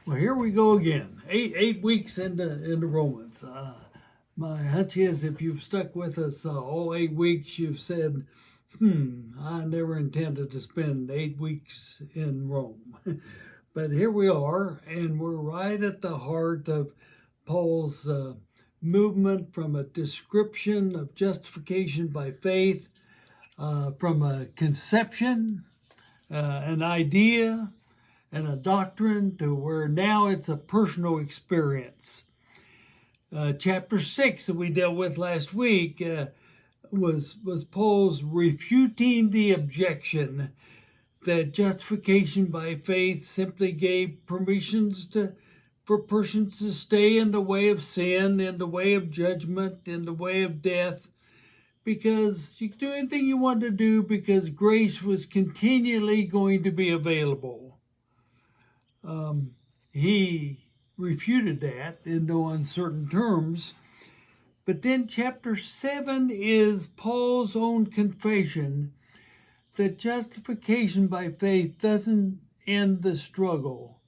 Well, here we go again. Eight weeks into Romans. My hunch is if you've stuck with us all 8 weeks, you've said, I never intended to spend 8 weeks in Rome. But here we are, and we're right at the heart of Paul's movement from a description of justification by faith, from a conception, an idea, and a doctrine to where now it's a personal experience. Chapter 6 that we dealt with last week was Paul's refuting the objection that justification by faith simply gave permissions for persons to stay in the way of sin, in the way of judgment, in the way of death, because you could do anything you wanted to do because grace was continually going to be available. He refuted that in no uncertain terms. But then chapter 7 is Paul's own confession that justification by faith doesn't end the struggle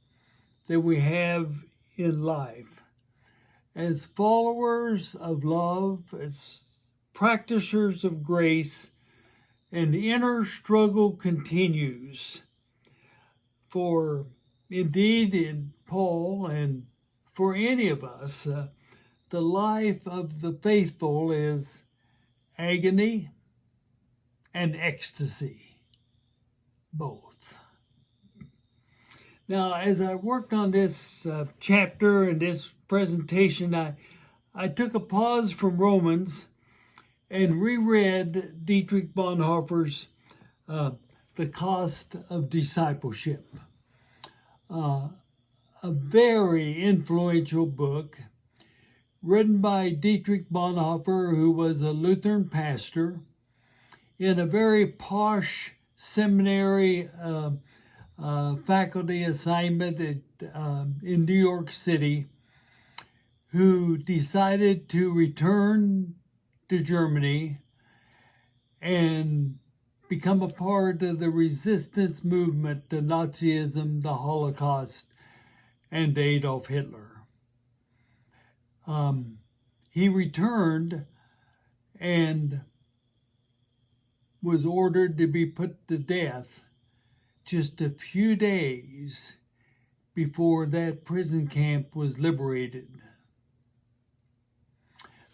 that we have in life. As followers of love, as practitioners of grace, an inner struggle continues. For indeed, in Paul and for any of us, the life of the faithful is agony and ecstasy, both. Now, as I worked on this chapter and this presentation, I took a pause from Romans and reread Dietrich Bonhoeffer's The Cost of Discipleship. A very influential book written by Dietrich Bonhoeffer, who was a Lutheran pastor in a very posh seminary faculty assignment in New York City, who decided to return to Germany and become a part of the resistance movement to Nazism, the Holocaust, and Adolf Hitler. He returned and was ordered to be put to death just a few days before that prison camp was liberated.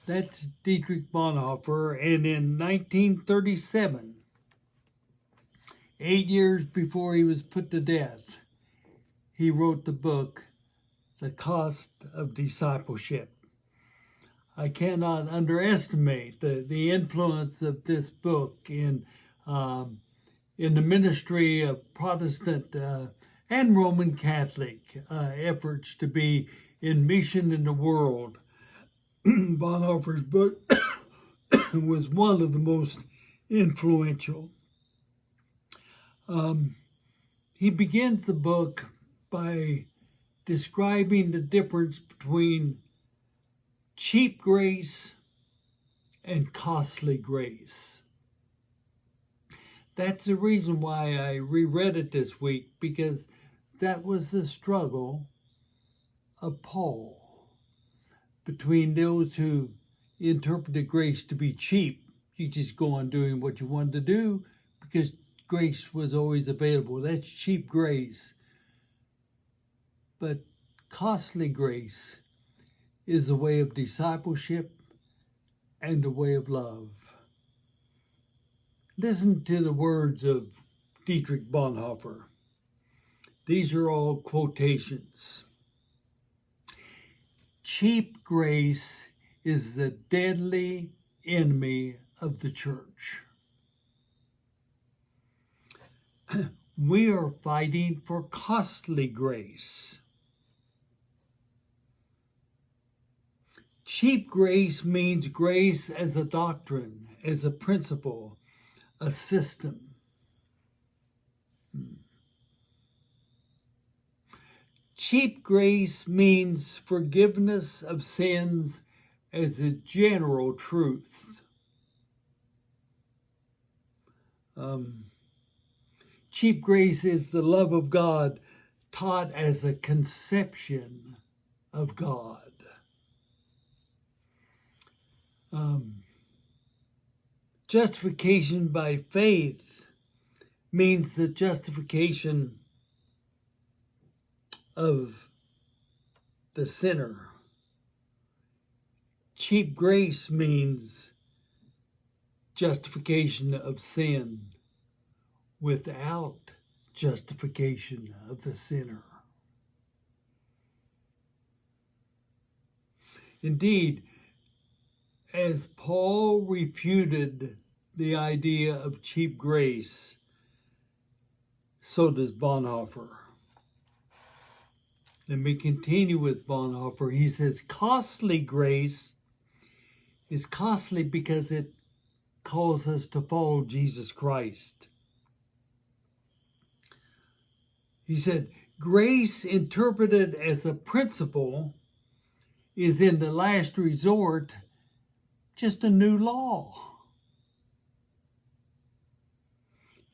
That's Dietrich Bonhoeffer, and in 1937, 8 years before he was put to death, he wrote the book, The Cost of Discipleship. I cannot underestimate the influence of this book in the ministry of Protestant and Roman Catholic efforts to be in mission in the world. Bonhoeffer's book was one of the most influential. He begins the book by describing the difference between cheap grace and costly grace. That's the reason why I reread it this week, because that was the struggle of Paul between those who interpreted grace to be cheap. You just go on doing what you wanted to do because grace was always available. That's cheap grace. But costly grace is the way of discipleship and the way of love. Listen to the words of Dietrich Bonhoeffer. These are all quotations. Cheap grace is the deadly enemy of the church. We are fighting for costly grace. Cheap grace means grace as a doctrine, as a principle, a system. Cheap grace means forgiveness of sins as a general truth. Cheap grace is the love of God taught as a conception of God. Justification by faith means the justification of the sinner. Cheap grace means justification of sin without justification of the sinner. Indeed, as Paul refuted the idea of cheap grace, so does Bonhoeffer. Let me continue with Bonhoeffer. He says, costly grace is costly because it calls us to follow Jesus Christ. He said, grace interpreted as a principle is in the last resort just a new law.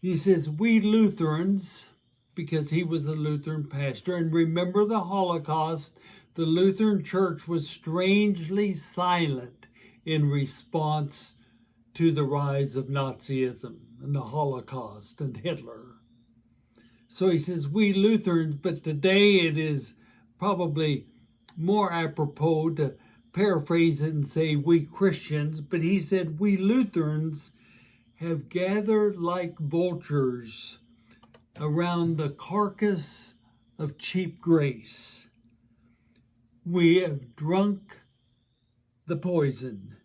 He says, we Lutherans, because he was a Lutheran pastor, and remember the Holocaust, the Lutheran Church was strangely silent in response to the rise of Nazism and the Holocaust and Hitler. So he says, we Lutherans, but today it is probably more apropos to paraphrase it and say we Christians, but he said, we Lutherans have gathered like vultures around the carcass of cheap grace. We have drunk the poison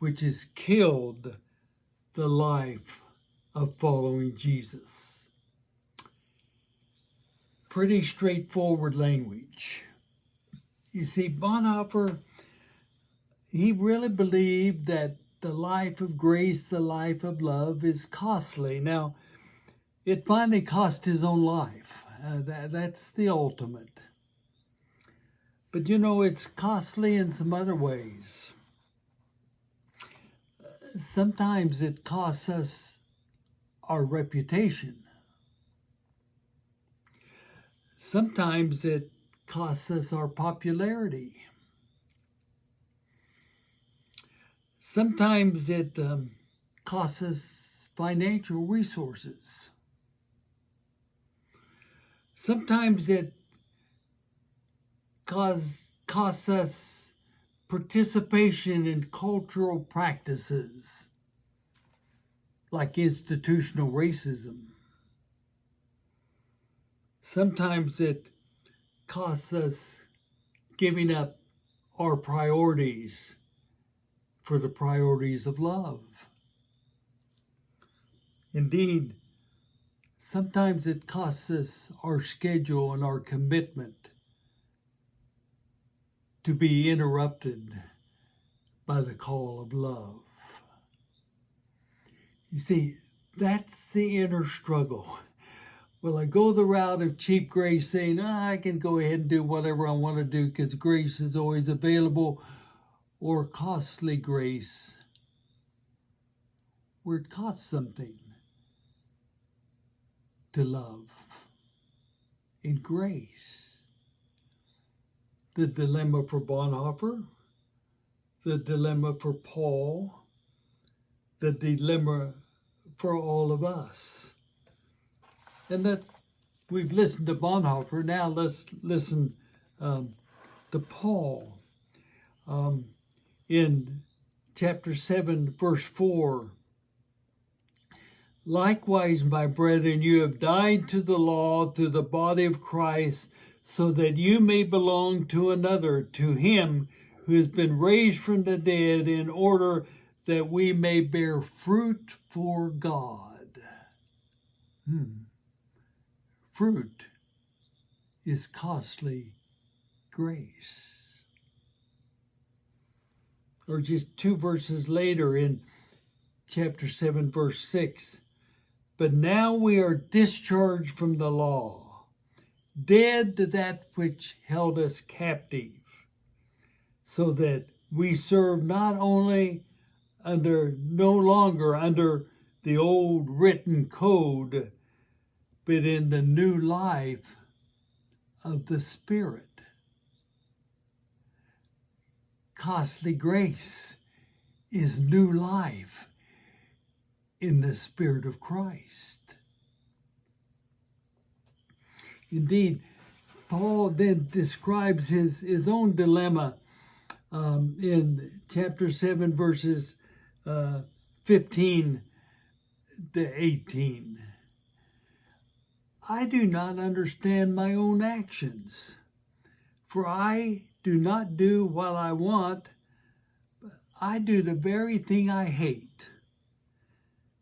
which has killed the life of following Jesus. Pretty straightforward language. You see, Bonhoeffer, he really believed that the life of grace, the life of love is costly. Now, it finally cost his own life. That's the ultimate. But you know, it's costly in some other ways. Sometimes it costs us our reputation. Sometimes it costs us our popularity. Sometimes it costs us financial resources. Sometimes it costs us participation in cultural practices like institutional racism. Sometimes it costs us giving up our priorities for the priorities of love. Indeed, sometimes it costs us our schedule and our commitment to be interrupted by the call of love. You see, that's the inner struggle. Will I go the route of cheap grace, saying, I can go ahead and do whatever I want to do because grace is always available, or costly grace, where it costs something to love in grace? The dilemma for Bonhoeffer, the dilemma for Paul, the dilemma for all of us. And we've listened to Bonhoeffer. Now let's listen to Paul. In chapter 7, verse 4, likewise, my brethren, you have died to the law through the body of Christ, so that you may belong to another, to him who has been raised from the dead, in order that we may bear fruit for God. Fruit is costly grace. Or just 2 verses later in chapter 7, verse 6, but now we are discharged from the law, dead to that which held us captive, so that we serve not only no longer under the old written code, but in the new life of the Spirit. Costly grace is new life in the Spirit of Christ. Indeed, Paul then describes his own dilemma in chapter 7, verses 15 to 18. I do not understand my own actions, for I do not do what I want, but I do the very thing I hate.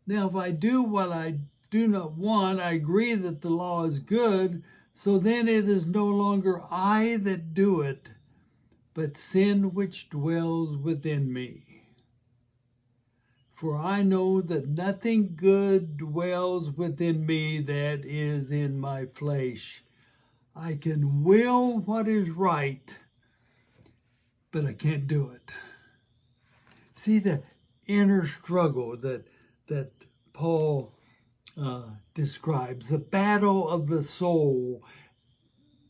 Now, if I do what I do not want, I agree that the law is good, so then it is no longer I that do it, but sin which dwells within me. For I know that nothing good dwells within me, that is in my flesh. I can will what is right, but I can't do it. See the inner struggle that Paul describes, the battle of the soul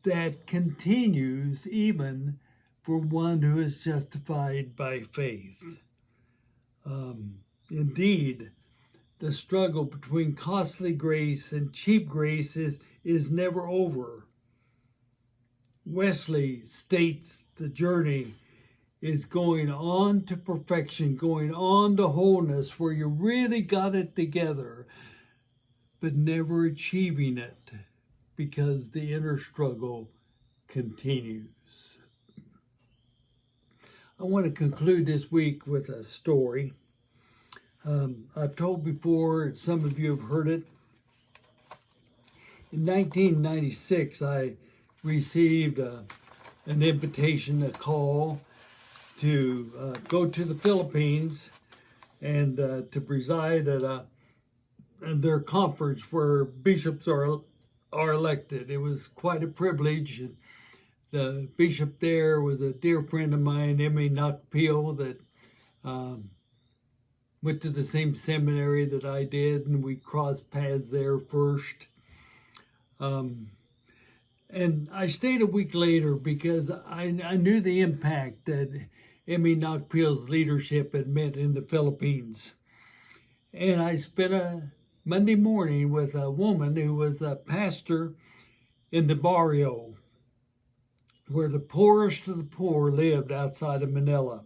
that continues even for one who is justified by faith. Indeed, the struggle between costly grace and cheap grace is never over. Wesley states the journey is going on to perfection, going on to wholeness, where you really got it together, but never achieving it because the inner struggle continues. I want to conclude this week with a story. I've told before, some of you have heard it. In 1996, I received an invitation, a call to go to the Philippines and to preside at their conference where bishops are elected. It was quite a privilege. The bishop there was a dear friend of mine, Emmy Nakpil, that went to the same seminary that I did, and we crossed paths there first. And I stayed a week later because I knew the impact that Emmy Nakpil's leadership had meant in the Philippines. And I spent a Monday morning with a woman who was a pastor in the barrio, where the poorest of the poor lived outside of Manila.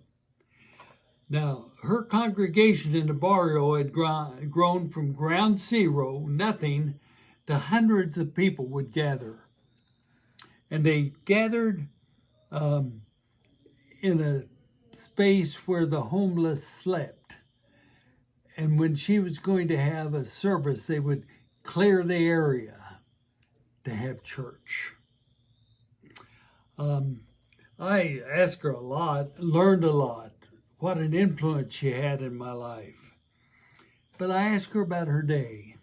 Now, her congregation in the barrio had grown from ground zero, nothing, to hundreds of people would gather. And they gathered in a space where the homeless slept. And when she was going to have a service, they would clear the area to have church. I asked her a lot, learned a lot, what an influence she had in my life. But I asked her about her day.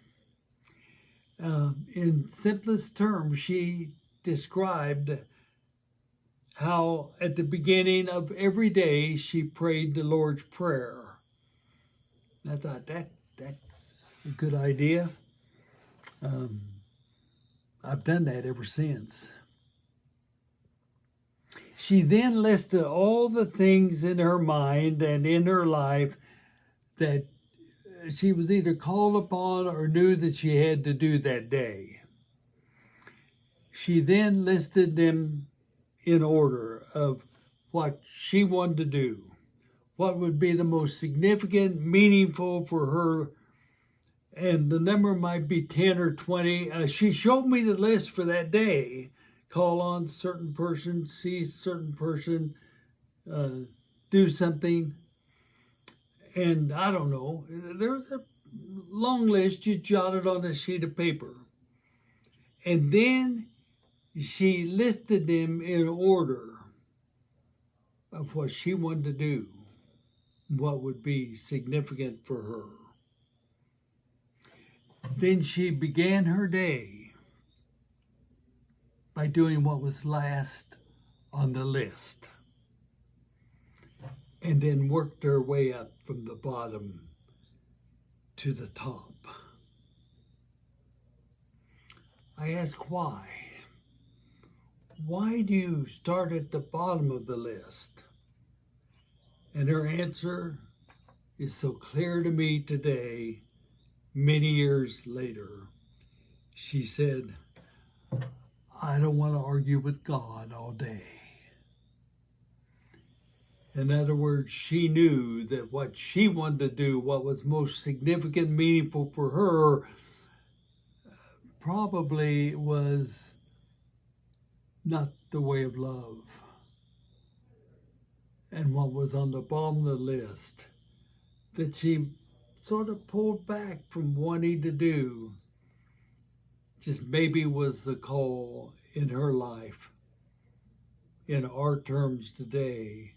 In simplest terms, she described how at the beginning of every day she prayed the Lord's Prayer. I thought that's a good idea. I've done that ever since. She then listed all the things in her mind and in her life that she was either called upon or knew that she had to do that day. She then listed them in order of what she wanted to do, what would be the most significant, meaningful for her, and the number might be 10 or 20. She showed me the list for that day. Call on certain person, see certain person, do something. And I don't know, there's a long list you jotted on a sheet of paper. And then she listed them in order of what she wanted to do, what would be significant for her. Then she began her day by doing what was last on the list, and then worked her way up from the bottom to the top. I asked why. why do you start at the bottom of the list? And her answer is so clear to me today, many years later. She said, I don't want to argue with God all day. In other words, she knew that what she wanted to do, what was most significant, meaningful for her, probably was not the way of love. And what was on the bottom of the list that she sort of pulled back from wanting to do, just maybe was the call in her life, in our terms today,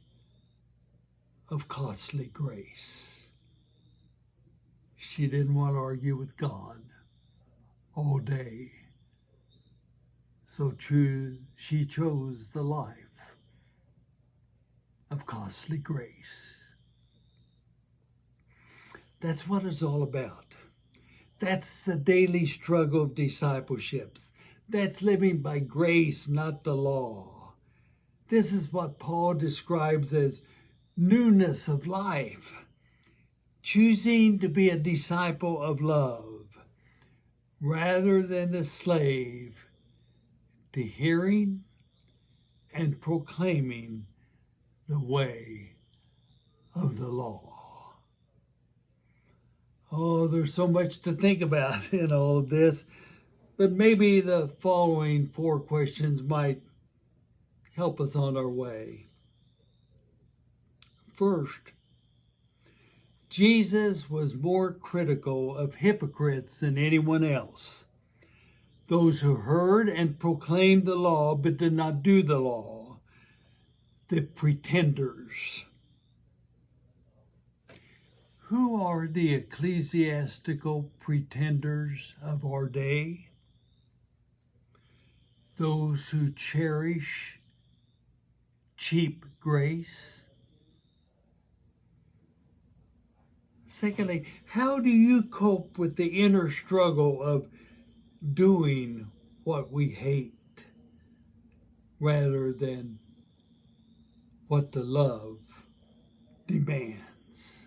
of costly grace. She didn't want to argue with God all day. So she chose the life of costly grace. That's what it's all about. That's the daily struggle of discipleship. That's living by grace, not the law. This is what Paul describes as newness of life. Choosing to be a disciple of love rather than a slave to hearing and proclaiming the way of the law. Oh, there's so much to think about in all of this, but maybe the following 4 questions might help us on our way. First, Jesus was more critical of hypocrites than anyone else. Those who heard and proclaimed the law but did not do the law. The pretenders. Who are the ecclesiastical pretenders of our day? Those who cherish cheap grace. Secondly, how do you cope with the inner struggle of doing what we hate rather than what the love demands?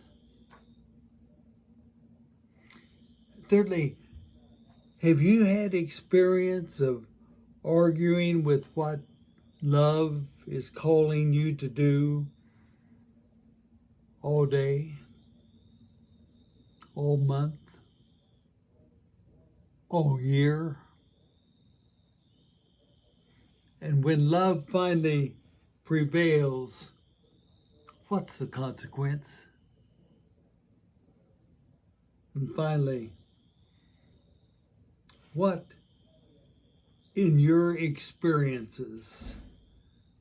Thirdly, have you had experience of arguing with what love is calling you to do all day, all month, all year? And when love finally prevails, what's the consequence? And finally, what in your experiences,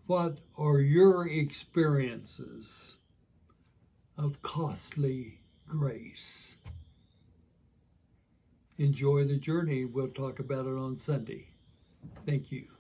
what are your experiences of costly grace? Enjoy the journey. We'll talk about it on Sunday. Thank you.